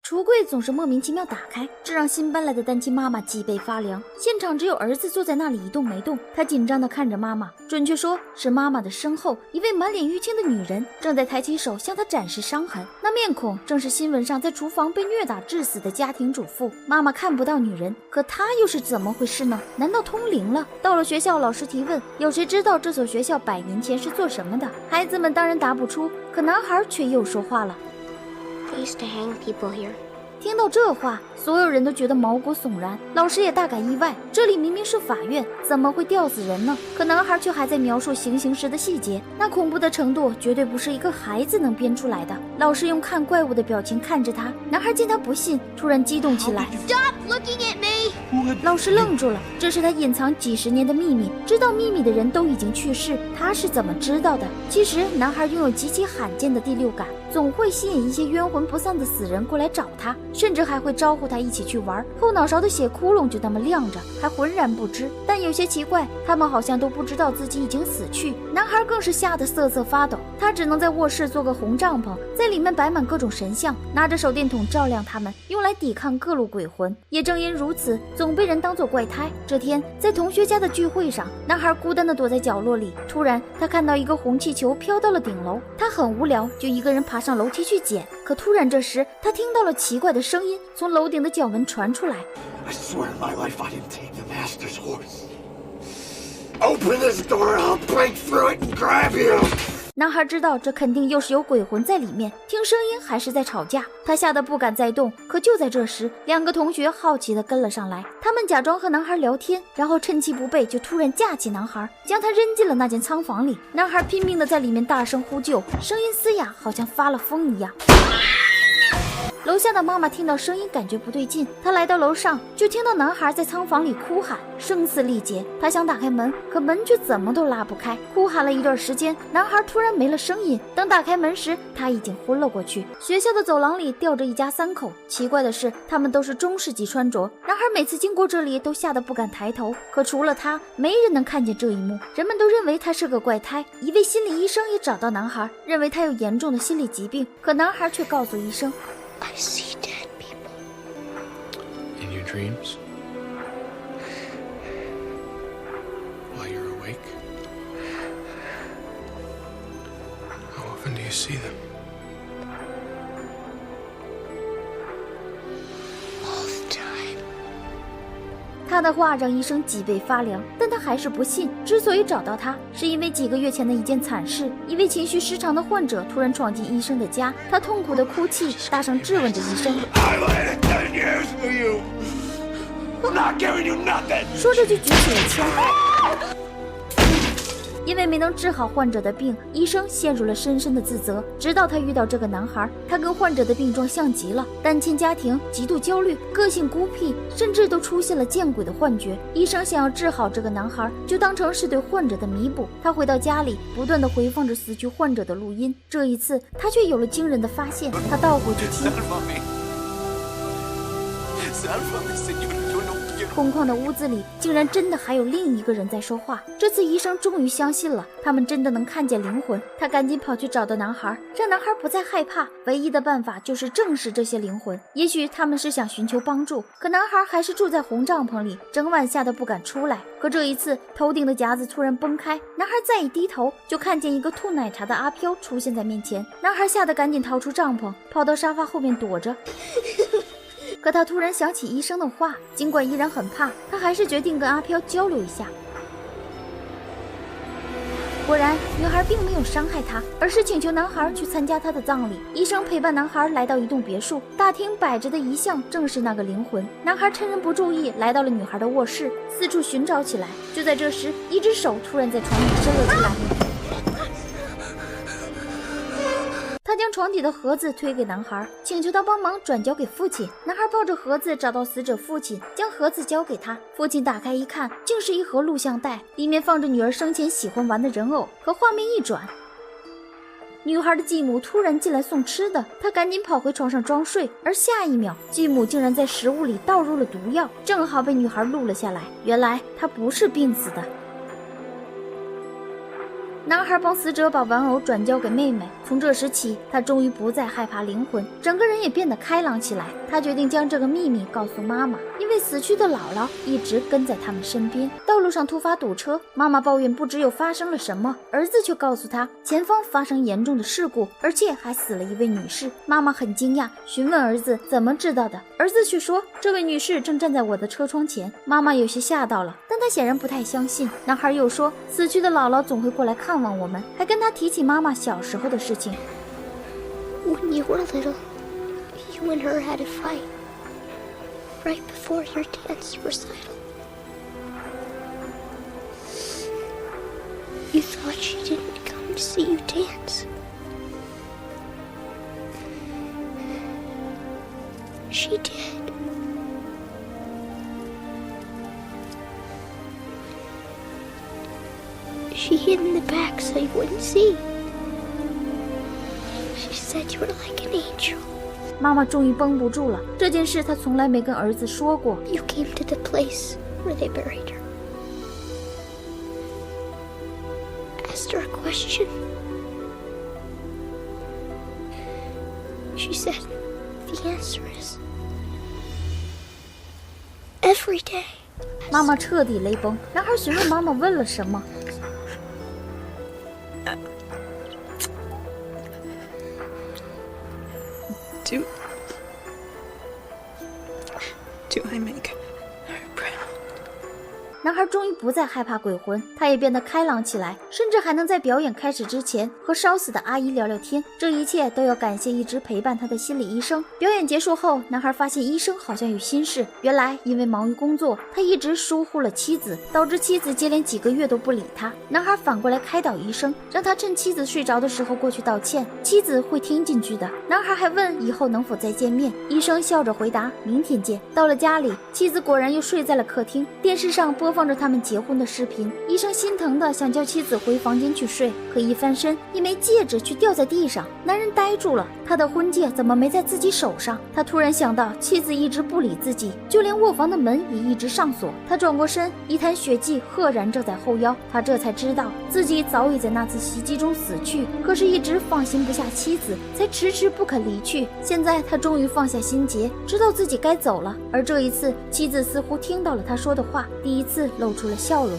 橱柜总是莫名其妙打开，这让新搬来的单亲妈妈脊背发凉。现场只有儿子坐在那里一动没动，他紧张地看着妈妈，准确说是妈妈的身后，一位满脸淤青的女人正在抬起手向他展示伤痕。那面孔正是新闻上在厨房被虐打致死的家庭主妇。妈妈看不到女人，可她又是怎么回事呢？难道通灵了？到了学校，老师提问，有谁知道这所学校100年前是做什么的？孩子们当然答不出，可男孩却又说话了。They used to hang people here. 听到这话，所有人都觉得毛骨悚然，老师也大感意外，这里明明是法院，怎么会吊死人呢？可男孩却还在描述行刑时的细节，那恐怖的程度绝对不是一个孩子能编出来的。老师用看怪物的表情看着他，男孩见他不信，突然激动起来。 Stop looking at me! 老师愣住了，这是他隐藏几十年的秘密，知道秘密的人都已经去世，他是怎么知道的？其实男孩拥有极其罕见的第六感，总会吸引一些冤魂不散的死人过来找他，甚至还会招呼他一起去玩。后脑勺的血窟窿就那么亮着，还浑然不知。但有些奇怪，他们好像都不知道自己已经死去。男孩更是吓得瑟瑟发抖，他只能在卧室做个红帐篷，在里面摆满各种神像，拿着手电筒照亮他们，用来抵抗各路鬼魂。也正因如此，总被人当作怪胎。这天在同学家的聚会上，男孩孤单地躲在角落里，突然他看到一个红气球飘到了顶楼，他很无聊，就一个人爬上楼梯去捡。可突然这时他听到了奇怪的声音从楼顶的角门传出来。 I swear in my life I didn't take the master's horse. Open this door and I'll break through it and grab you. 男孩知道这肯定又是有鬼魂在里面，听声音还是在吵架，他吓得不敢再动。可就在这时，两个同学好奇地跟了上来，他们假装和男孩聊天，然后趁其不备就突然架起男孩，将他扔进了那间仓房里。男孩拼命地在里面大声呼救，声音嘶哑，好像发了疯一样。 楼下的妈妈听到声音，感觉不对劲，她来到楼上，就听到男孩在仓房里哭喊，声嘶力竭。她想打开门，可门却怎么都拉不开。哭喊了一段时间，男孩突然没了声音。等打开门时，他已经昏了过去。学校的走廊里吊着一家3口，奇怪的是，他们都是中世纪穿着。男孩每次经过这里，都吓得不敢抬头。可除了他，没人能看见这一幕。人们都认为他是个怪胎。一位心理医生也找到男孩，认为他有严重的心理疾病。可男孩却告诉医生。 I see dead people. In your dreams? While you're awake? How often do you see them? All the time. 他的话让医生脊背发凉，但他还是不信。之所以找到他，是因为几个月前的一件惨事。一位情绪失常的患者突然闯进医生的家，他痛苦地哭泣，大声质问着医生。 I waited 10 years for you. I'm not giving you nothing. 说着就举起了枪。因为没能治好患者的病，医生陷入了深深的自责。直到他遇到这个男孩，他跟患者的病状像极了：单亲家庭、极度焦虑、个性孤僻，甚至都出现了见鬼的幻觉。医生想要治好这个男孩，就当成是对患者的弥补。他回到家里，不断地回放着死去患者的录音。这一次，他却有了惊人的发现。他倒过去听。 空旷的屋子里，竟然真的还有另一个人在说话。这次医生终于相信了，他们真的能看见灵魂。他赶紧跑去找到男孩，让男孩不再害怕。唯一的办法就是正视这些灵魂。也许他们是想寻求帮助，可男孩还是住在红帐篷里，整晚吓得不敢出来。可这一次，头顶的夹子突然崩开，男孩再一低头，就看见一个吐奶茶的阿飘出现在面前。男孩吓得赶紧逃出帐篷，跑到沙发后面躲着。可他突然想起医生的话，尽管依然很怕，他还是决定跟阿飘交流一下。果然，女孩并没有伤害他，而是请求男孩去参加她的葬礼。医生陪伴男孩来到一栋别墅，大厅摆着的遗像正是那个灵魂。男孩趁人不注意，来到了女孩的卧室，四处寻找起来。就在这时，一只手突然在床底伸了出来。他将床底的盒子推给男孩，请求他帮忙转交给父亲。男孩抱着盒子找到死者父亲，将盒子交给他。父亲打开一看，竟是一盒录像带，里面放着女儿生前喜欢玩的人偶。可画面一转，女孩的继母突然进来送吃的，她赶紧跑回床上装睡，而下一秒，继母竟然在食物里倒入了毒药，正好被女孩录了下来。原来她不是病死的。男孩帮死者把玩偶转交给妹妹，从这时起，他终于不再害怕灵魂，整个人也变得开朗起来。他决定将这个秘密告诉妈妈，因为死去的姥姥一直跟在他们身边。道路上突发堵车，妈妈抱怨不知又发生了什么，儿子却告诉他前方发生严重的事故，而且还死了一位女士。妈妈很惊讶，询问儿子怎么知道的，儿子却说这位女士正站在我的车窗前。妈妈有些吓到了，但她显然不太相信。男孩又说死去的姥姥总会过来看望我们，还跟他提起妈妈小时候的事情。 When you were little, you and her had a fight right before your dance recital. You thought she didn't come to see you dance. She did. She hid in the back so you wouldn't see. She said you were like an angel. 妈妈终于绷不住了，这件事她从来没跟儿子说过。 You came to the place where they buried her. Asked her a question. She said the answer is every day. 妈妈彻底泪崩。男孩询问妈妈问了什么。 Do I make her proud? 男孩终于不再害怕鬼魂，他也变得开朗起来，甚至还能在表演开始之前和烧死的阿姨聊聊天。这一切都要感谢一直陪伴他的心理医生。表演结束后，男孩发现医生好像有心事，原来因为忙于工作，他一直疏忽了妻子，导致妻子接连几个月都不理他。男孩反过来开导医生，让他趁妻子睡着的时候过去道歉，妻子会听进去的。男孩还问以后能否再见面，医生笑着回答明天见。到了家里，妻子果然又睡在了客厅，电视上播放着他们结婚的视频。医生心疼的想叫妻子回房间去睡，可一翻身，一枚戒指却掉在地上。男人呆住了，他的婚戒怎么没在自己手上？他突然想到妻子一直不理自己，就连卧房的门也一直上锁。他转过身，一滩血迹赫然正在后腰。他这才知道自己早已在那次袭击中死去，可是一直放心不下妻子，才迟迟不肯离去。现在他终于放下心结，知道自己该走了。而这一次，妻子似乎听到了他说的话，第一次露出了笑容。